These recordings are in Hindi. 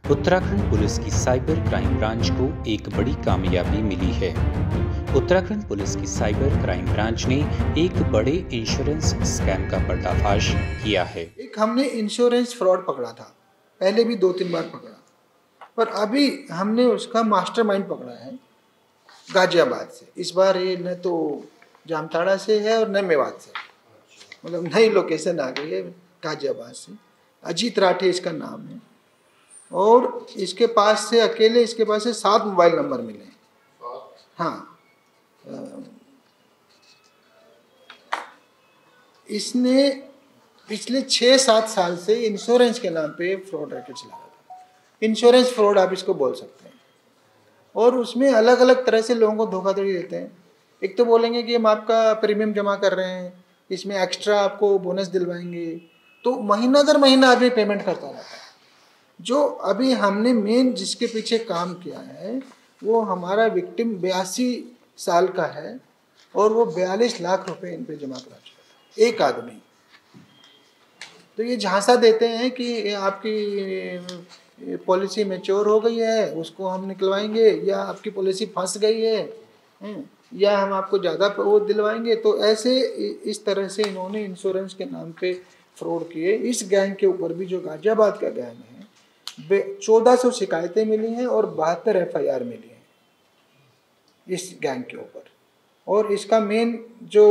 उत्तराखंड पुलिस की साइबर क्राइम ब्रांच को एक बड़ी कामयाबी मिली है। उत्तराखंड पुलिस की साइबर क्राइम ब्रांच ने एक बड़े इंश्योरेंस स्कैम का पर्दाफाश किया है। एक हमने इंश्योरेंस फ्रॉड पकड़ा था, पहले भी 2-3 बार पकड़ा, पर अभी हमने उसका मास्टरमाइंड पकड़ा है गाजियाबाद से। इस बार ये न तो जामताड़ा से है और न मेवात से, मतलब नई लोकेशन आ गई है गाजियाबाद से। अजीत राठी इसका नाम है और इसके पास से अकेले इसके पास से 7 मोबाइल नंबर मिले हैं। हाँ, इसने पिछले 6-7 साल से इंश्योरेंस के नाम पे फ्रॉड रैकेट चला रहा था। इंश्योरेंस फ्रॉड आप इसको बोल सकते हैं। और उसमें अलग अलग तरह से लोगों को धोखाधड़ी देते हैं। एक तो बोलेंगे कि हम आपका प्रीमियम जमा कर रहे हैं, इसमें एक्स्ट्रा आपको बोनस दिलवाएंगे, तो महीना दर महीना आदमी पेमेंट करता रहता है। जो अभी हमने मेन जिसके पीछे काम किया है वो हमारा विक्टिम 82 साल का है और वो 42 लाख रुपए इन पे जमा करा चुका है, एक आदमी। तो ये झांसा देते हैं कि आपकी पॉलिसी मैच्योर हो गई है, उसको हम निकलवाएंगे, या आपकी पॉलिसी फंस गई है, या हम आपको ज़्यादा वो दिलवाएंगे। तो ऐसे इस तरह से इन्होंने इंश्योरेंस के नाम पे फ्रॉड किए। इस गैंग के ऊपर भी जो गाजियाबाद का गैंग है 1400 शिकायतें मिली हैं और 72 FIR मिली हैं इस गैंग के ऊपर। और इसका मेन जो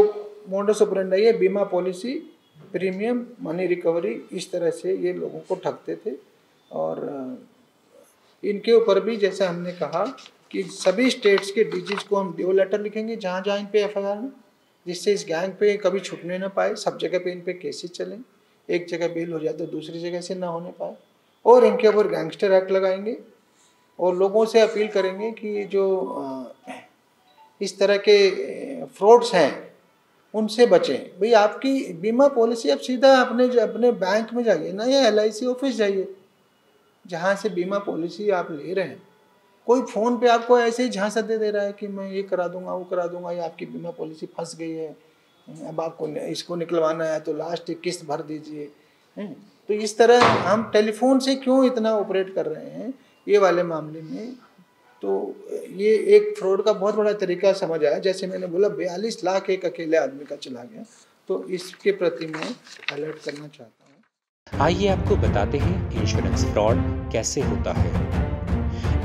मोडस ऑपरेंडी है, बीमा पॉलिसी, प्रीमियम, मनी रिकवरी, इस तरह से ये लोगों को ठगते थे। और इनके ऊपर भी जैसे हमने कहा कि सभी स्टेट्स के DGs को हम ड्यू लेटर लिखेंगे जहाँ जहाँ इन पे FIR है, जिससे इस गैंग पे कभी छुटने ना पाए, सब जगह पे इन पे केसेस चलें, एक जगह बेल हो जाए तो दूसरी जगह से ना होने पाए। और इनके ऊपर गैंगस्टर एक्ट लगाएंगे और लोगों से अपील करेंगे कि जो इस तरह के फ्रॉड्स हैं उनसे बचें। भाई आपकी बीमा पॉलिसी आप सीधा अपने बैंक में जाइए ना, या LIC ऑफिस जाइए जहाँ से बीमा पॉलिसी आप ले रहे हैं। कोई फ़ोन पे आपको ऐसे ही झांसा दे रहा है कि मैं ये करा दूंगा, वो करा दूंगा, या आपकी बीमा पॉलिसी फंस गई है, अब आपको इसको निकलवाना है तो लास्ट किस्त भर दीजिए। तो इस तरह हम टेलीफोन से क्यों इतना ऑपरेट कर रहे हैं ये वाले मामले में। तो ये एक फ्रॉड का बहुत बड़ा तरीका समझ आया। जैसे मैंने बोला 42 लाख एक अकेले आदमी का चला गया, तो इसके प्रति मैं अलर्ट करना चाहता हूँ। आइए आपको बताते हैं इंश्योरेंस फ्रॉड कैसे होता है।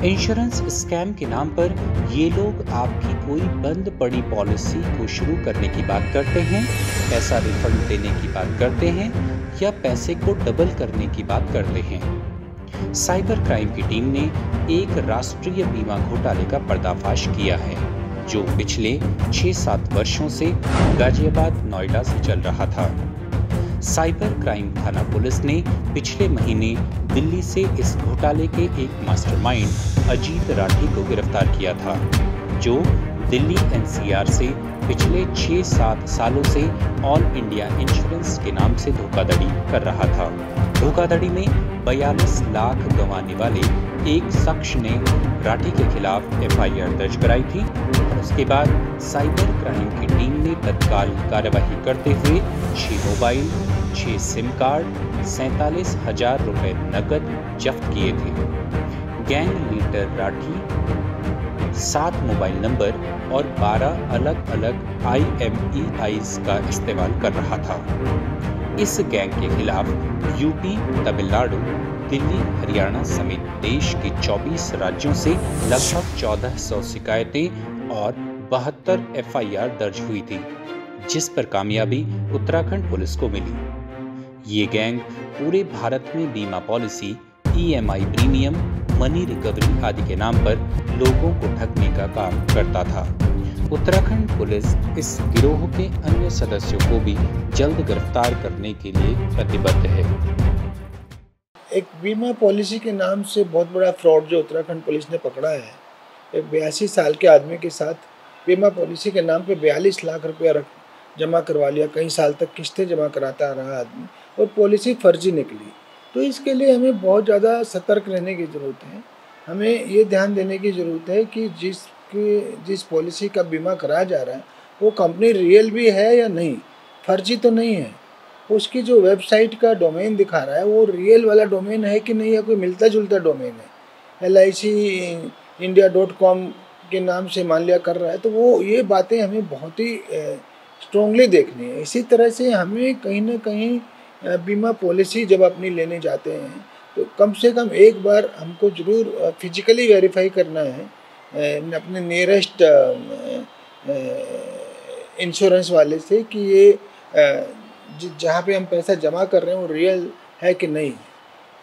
इंश्योरेंस स्कैम के नाम पर ये लोग आपकी कोई बंद पड़ी पॉलिसी को शुरू करने की बात करते हैं, पैसा रिफंड देने की बात करते हैं, या पैसे को डबल करने की बात करते हैं। साइबर क्राइम की टीम ने एक राष्ट्रीय बीमा घोटाले का पर्दाफाश किया है जो पिछले 6-7 वर्षों से गाजियाबाद, नोएडा से चल रहा था। साइबर क्राइम थाना पुलिस ने पिछले महीने दिल्ली से इस घोटाले के एक मास्टरमाइंड अजीत राठी को गिरफ्तार किया था, जो दिल्ली NCR से पिछले 6-7 सालों से ऑल इंडिया इंश्योरेंस के नाम से धोखाधड़ी कर रहा था। धोखाधड़ी में 42 लाख गंवाने वाले एक शख्स ने राठी के खिलाफ FIR दर्ज कराई थी और उसके बाद साइबर क्राइम की टीम ने तत्काल कार्यवाही करते हुए 6 मोबाइल, 6 सिम कार्ड, 47,000 रुपए नकद जब्त किए थे। Gang leader Rathi 7 mobile number और 12 अलग अलग IMEIs का इस्तेमाल कर रहा था। इस गैंग के खिलाफ UP, तमिलनाडु, दिल्ली, हरियाणा समेत देश के 24 राज्यों से लगभग 1400 शिकायतें और 72 FIR दर्ज हुई थी, जिस पर कामयाबी उत्तराखंड पुलिस को मिली। ये गैंग पूरे भारत में बीमा policy, EMI premium, money recovery आदि के नाम पर लोगों को ठगने का काम करता था। उत्तराखंड पुलिस इस गिरोह के अन्य सदस्यों को भी जल्द गिरफ्तार करने के लिए प्रतिबद्ध है। एक बीमा पॉलिसी के नाम से बहुत बड़ा फ्रॉड जो उत्तराखंड पुलिस ने पकड़ा है, एक 82 साल के आदमी के साथ बीमा पॉलिसी के नाम पे 42 लाख रुपया जमा करवा लिया, कई साल तक किस्तें जमा कराता रहा आदमी, और पॉलिसी फर्जी निकली। तो इसके लिए हमें बहुत ज़्यादा सतर्क रहने की ज़रूरत है। हमें ये ध्यान देने की ज़रूरत है कि जिस पॉलिसी का बीमा कराया जा रहा है वो कंपनी रियल भी है या नहीं, फर्जी तो नहीं है। उसकी जो वेबसाइट का डोमेन दिखा रहा है वो रियल वाला डोमेन है कि नहीं, या कोई मिलता जुलता डोमेन है। LICindia.com के नाम से मान लिया कर रहा है, तो वो ये बातें हमें बहुत ही स्ट्रॉन्गली देखनी है। इसी तरह से हमें कहीं ना कहीं बीमा पॉलिसी जब अपनी लेने जाते हैं तो कम से कम एक बार हमको ज़रूर फिजिकली वेरीफाई करना है अपने नियरेस्ट इंश्योरेंस वाले से कि ये जहाँ पे हम पैसा जमा कर रहे हैं वो रियल है कि नहीं।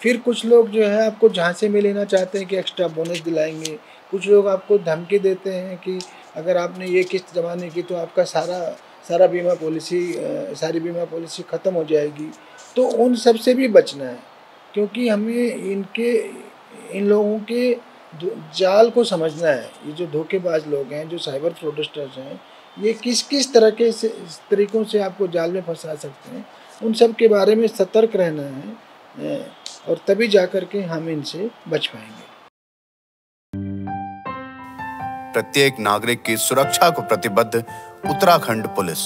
फिर कुछ लोग जो है आपको झांसे में लेना चाहते हैं कि एक्स्ट्रा बोनस दिलाएंगे, कुछ लोग आपको धमकी देते हैं कि अगर आपने ये किस्त जमा नहीं की तो आपका सारी बीमा पॉलिसी ख़त्म हो जाएगी। तो उन सब से भी बचना है, क्योंकि हमें इन लोगों के जाल को समझना है। ये जो धोखेबाज लोग हैं, जो साइबर फ्रॉडस्टर्स हैं, ये किस किस तरीक़ों से आपको जाल में फंसा सकते हैं, उन सब के बारे में सतर्क रहना है और तभी जाकर के हम इनसे बच पाएंगे। प्रत्येक नागरिक की सुरक्षा को प्रतिबद्ध उत्तराखंड पुलिस।